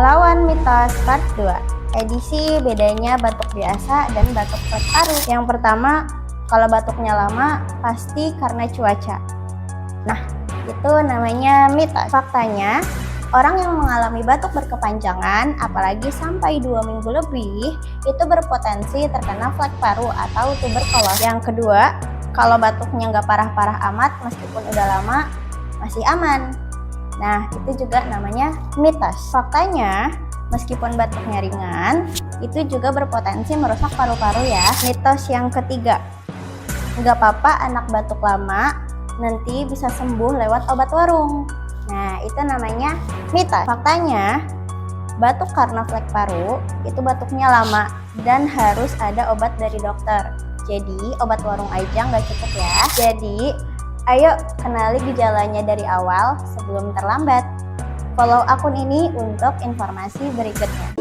Melawan Mitos Part 2, edisi bedanya batuk biasa dan batuk Flek Paru. Yang pertama, kalau batuknya lama pasti karena cuaca. Nah, itu namanya mitos. Faktanya, orang yang mengalami batuk berkepanjangan, apalagi sampai 2 minggu lebih, itu berpotensi terkena Flek Paru atau tuberkulosis. Yang kedua, kalau batuknya nggak parah-parah amat, meskipun udah lama, masih aman. Nah, itu juga namanya mitos. Faktanya, meskipun batuknya ringan, itu juga berpotensi merusak paru-paru ya. Mitos yang ketiga, nggak apa-apa anak batuk lama, nanti bisa sembuh lewat obat warung. Nah, itu namanya mitos. Faktanya, batuk karena Flek Paru, itu batuknya lama dan harus ada obat dari dokter. Jadi, obat warung aja nggak cukup ya. Jadi, ayo kenali gejalanya dari awal sebelum terlambat. Follow akun ini untuk informasi berikutnya.